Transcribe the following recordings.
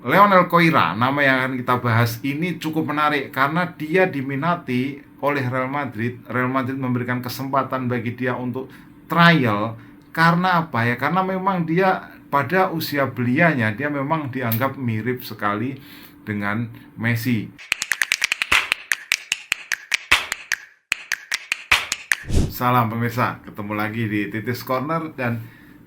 Leonel Koira, nama yang akan kita bahas ini cukup menarik karena dia diminati oleh Real Madrid. Real Madrid memberikan kesempatan bagi dia untuk trial. Karena apa ya? Karena memang dia pada usia belianya dia memang dianggap mirip sekali dengan Messi. Salam pemirsa, ketemu lagi di Titis Corner dan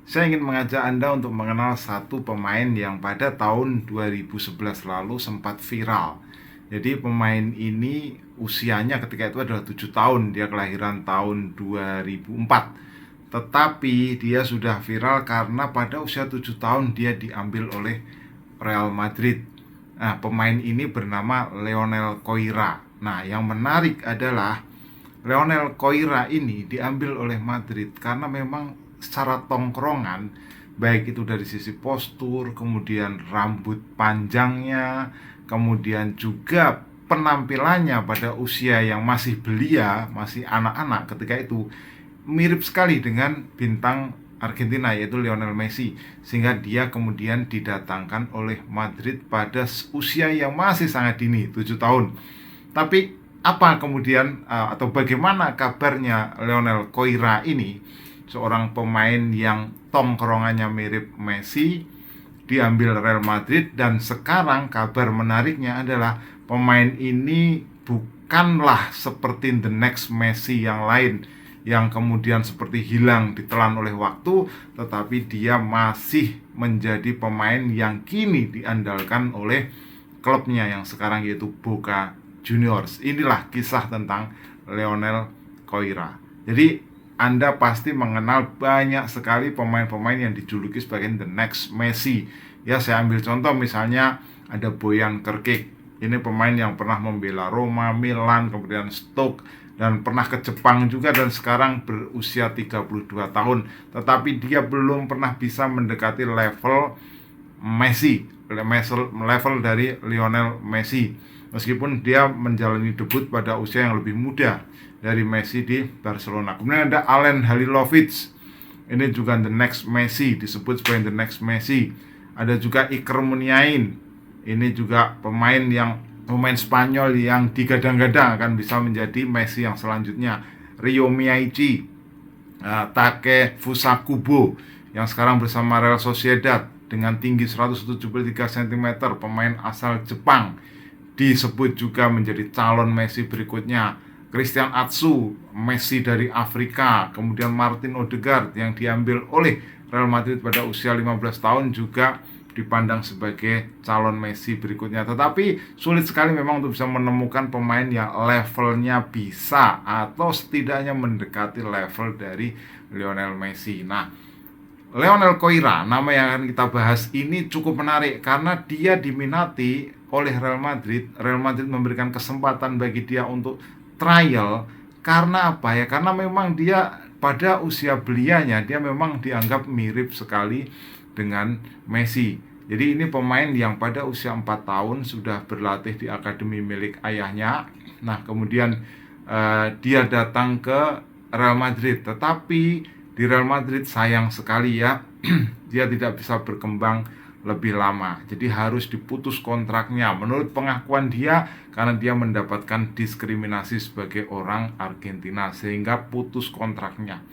saya ingin mengajak Anda untuk mengenal satu pemain yang pada tahun 2011 lalu sempat viral. Jadi pemain ini usianya ketika itu adalah 7 tahun, dia kelahiran tahun 2004. Tetapi dia sudah viral karena pada usia 7 tahun dia diambil oleh Real Madrid. Nah, pemain ini bernama Leonel Koira. Nah, yang menarik adalah Leonel Koira ini diambil oleh Madrid karena memang secara tongkrongan, baik itu dari sisi postur, kemudian rambut panjangnya, kemudian juga penampilannya pada usia yang masih belia, masih anak-anak ketika itu, mirip sekali dengan bintang Argentina yaitu Lionel Messi, sehingga dia kemudian didatangkan oleh Madrid pada usia yang masih sangat dini, 7 tahun. Tapi apa kemudian atau bagaimana kabarnya Leonel Koira ini, seorang pemain yang tongkrongannya mirip Messi, diambil Real Madrid, dan sekarang kabar menariknya adalah pemain ini bukanlah seperti the next Messi yang lain yang kemudian seperti hilang ditelan oleh waktu, tetapi dia masih menjadi pemain yang kini diandalkan oleh klubnya yang sekarang yaitu Boca Juniors. Inilah kisah tentang Leonel Koira. Jadi Anda pasti mengenal banyak sekali pemain-pemain yang dijuluki sebagai the next Messi. Ya, saya ambil contoh misalnya ada Bojan Krkic. Ini pemain yang pernah membela Roma, Milan, kemudian Stoke, dan pernah ke Jepang juga, dan sekarang berusia 32 tahun. Tetapi dia belum pernah bisa mendekati level Messi, level dari Lionel Messi. Meskipun dia menjalani debut pada usia yang lebih muda dari Messi di Barcelona. Kemudian ada Alen Halilovic. Ini juga the next Messi, disebut sebagai the next Messi. Ada juga Iker Muniain. Ini juga pemain Spanyol yang digadang-gadang akan bisa menjadi Messi yang selanjutnya. Ryo Miyaichi, Take Fusakubo yang sekarang bersama Real Sociedad dengan tinggi 173 cm, pemain asal Jepang, disebut juga menjadi calon Messi berikutnya. Christian Atsu, Messi dari Afrika. Kemudian Martin Odegaard yang diambil oleh Real Madrid pada usia 15 tahun juga dipandang sebagai calon Messi berikutnya. Tetapi sulit sekali memang untuk bisa menemukan pemain yang levelnya bisa atau setidaknya mendekati level dari Lionel Messi. Nah, Leonel Koira, nama yang akan kita bahas ini cukup menarik karena dia diminati oleh Real Madrid. Real Madrid memberikan kesempatan bagi dia untuk trial. Karena apa ya? Karena memang dia pada usia belianya dia memang dianggap mirip sekali dengan Messi. Jadi ini pemain yang pada usia 4 tahun sudah berlatih di akademi milik ayahnya. Nah, kemudian dia datang ke Real Madrid. Tetapi di Real Madrid sayang sekali ya, dia tidak bisa berkembang lebih lama. Jadi harus diputus kontraknya menurut pengakuan dia, karena dia mendapatkan diskriminasi sebagai orang Argentina sehingga putus kontraknya.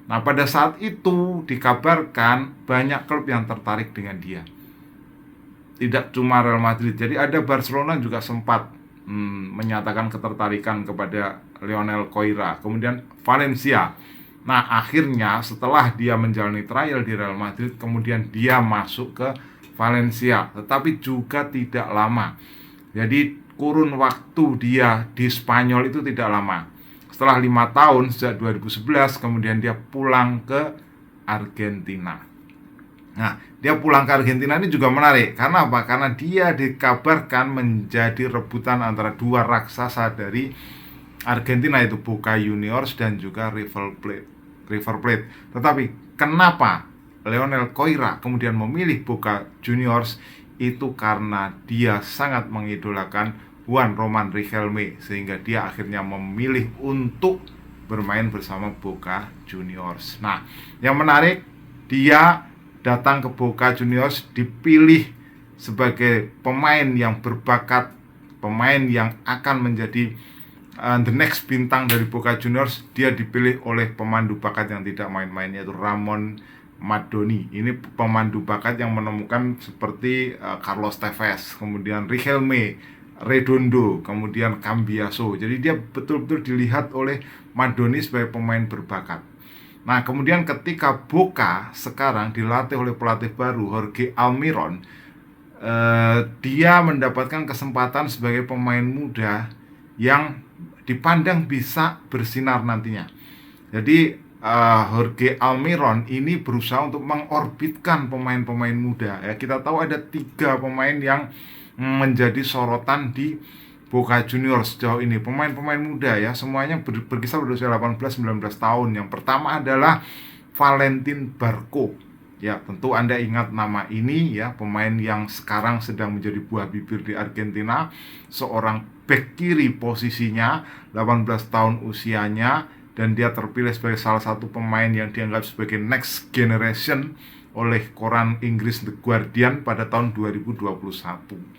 Nah, pada saat itu dikabarkan banyak klub yang tertarik dengan dia. Tidak cuma Real Madrid, jadi ada Barcelona juga sempat menyatakan ketertarikan kepada Leonel Koira. Kemudian Valencia. Nah, akhirnya setelah dia menjalani trial di Real Madrid, kemudian dia masuk ke Valencia, tetapi juga tidak lama. Jadi kurun waktu dia di Spanyol itu tidak lama. Setelah 5 tahun, sejak 2011, kemudian dia pulang ke Argentina. Nah, dia pulang ke Argentina ini juga menarik. Karena apa? Karena dia dikabarkan menjadi rebutan antara dua raksasa dari Argentina, yaitu Boca Juniors dan juga River Plate. Tetapi kenapa Leonel Koira kemudian memilih Boca Juniors? Itu karena dia sangat mengidolakan Juan Roman Riquelme, sehingga dia akhirnya memilih untuk bermain bersama Boca Juniors. Nah, yang menarik, dia datang ke Boca Juniors dipilih sebagai pemain yang berbakat, pemain yang akan menjadi the next bintang dari Boca Juniors, dia dipilih oleh pemandu bakat yang tidak main-main, yaitu Ramon Madoni. Ini pemandu bakat yang menemukan seperti Carlos Tevez, kemudian Riquelme, Redondo, kemudian Cambiaso. Jadi dia betul-betul dilihat oleh Madoni sebagai pemain berbakat. Nah, kemudian ketika Boca sekarang dilatih oleh pelatih baru Jorge Almiron, dia mendapatkan kesempatan sebagai pemain muda yang dipandang bisa bersinar nantinya. Jadi Jorge Almiron ini berusaha untuk mengorbitkan pemain-pemain muda. Ya, kita tahu ada 3 pemain yang menjadi sorotan di Boca Juniors sejauh ini. Pemain-pemain muda ya, semuanya berkisar berusia 18-19 tahun. Yang pertama adalah Valentin Barco. Ya, tentu Anda ingat nama ini ya, pemain yang sekarang sedang menjadi buah bibir di Argentina, seorang bek kiri posisinya, 18 tahun usianya, dan dia terpilih sebagai salah satu pemain yang dianggap sebagai next generation oleh koran Inggris The Guardian pada tahun 2021.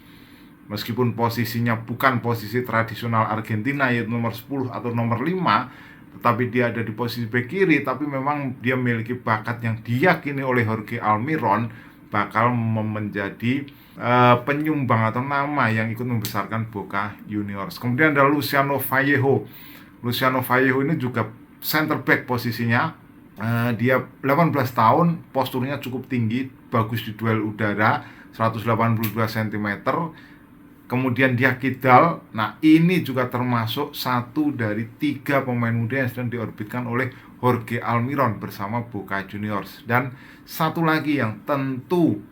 Meskipun posisinya bukan posisi tradisional Argentina yaitu nomor 10 atau nomor 5, tetapi dia ada di posisi bek kiri, tapi memang dia memiliki bakat yang diyakini oleh Jorge Almiron bakal menjadi penyumbang atau nama yang ikut membesarkan Boca Juniors. Kemudian ada Luciano Vallejo. Luciano Vallejo ini juga center back posisinya. Dia 18 tahun, posturnya cukup tinggi, bagus di duel udara, 182 cm. Kemudian dia kidal. Nah, ini juga termasuk satu dari 3 pemain muda yang sedang diorbitkan oleh Jorge Almiron bersama Boca Juniors. Dan satu lagi yang tentu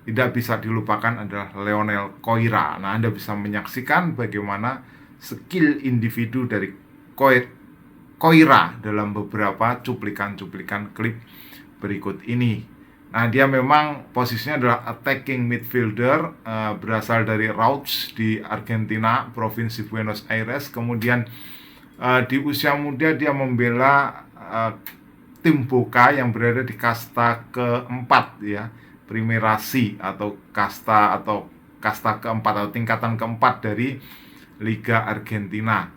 tidak bisa dilupakan adalah Leonel Koira. Nah, Anda bisa menyaksikan bagaimana skill individu dari Koira dalam beberapa cuplikan-cuplikan klip berikut ini. Nah, dia memang posisinya adalah attacking midfielder, berasal dari Rauch di Argentina, Provinsi Buenos Aires. Kemudian di usia muda dia membela tim Boca yang berada di kasta keempat ya, Primera C atau kasta keempat atau tingkatan keempat dari Liga Argentina.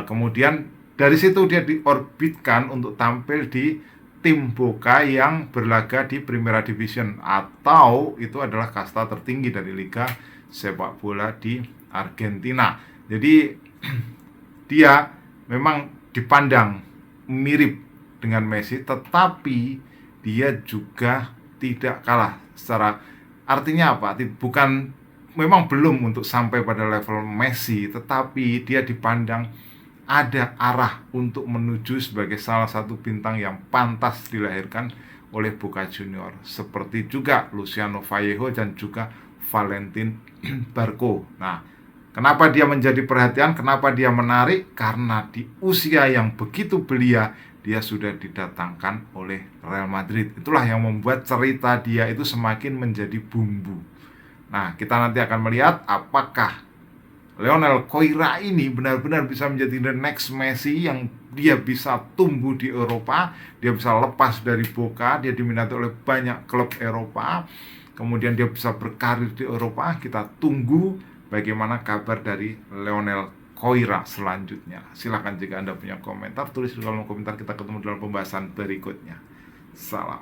Kemudian dari situ dia diorbitkan untuk tampil di tim Boca yang berlaga di Primera Division, atau itu adalah kasta tertinggi dari liga sepak bola di Argentina. Jadi dia memang dipandang mirip dengan Messi, tetapi dia juga tidak kalah secara, artinya apa? Memang belum untuk sampai pada level Messi, tetapi dia dipandang ada arah untuk menuju sebagai salah satu bintang yang pantas dilahirkan oleh Boca Junior, seperti juga Luciano Vallejo dan juga Valentin Barco. Nah, kenapa dia menjadi perhatian, kenapa dia menarik? Karena di usia yang begitu belia dia sudah didatangkan oleh Real Madrid. Itulah yang membuat cerita dia itu semakin menjadi bumbu. Nah, kita nanti akan melihat apakah Leonel Koira ini benar-benar bisa menjadi the next Messi, yang dia bisa tumbuh di Eropa, dia bisa lepas dari Boca, dia diminati oleh banyak klub Eropa, kemudian dia bisa berkarir di Eropa. Kita tunggu bagaimana kabar dari Leonel Koira selanjutnya. Silahkan jika Anda punya komentar, tulis di kolom komentar. Kita ketemu dalam pembahasan berikutnya. Salam.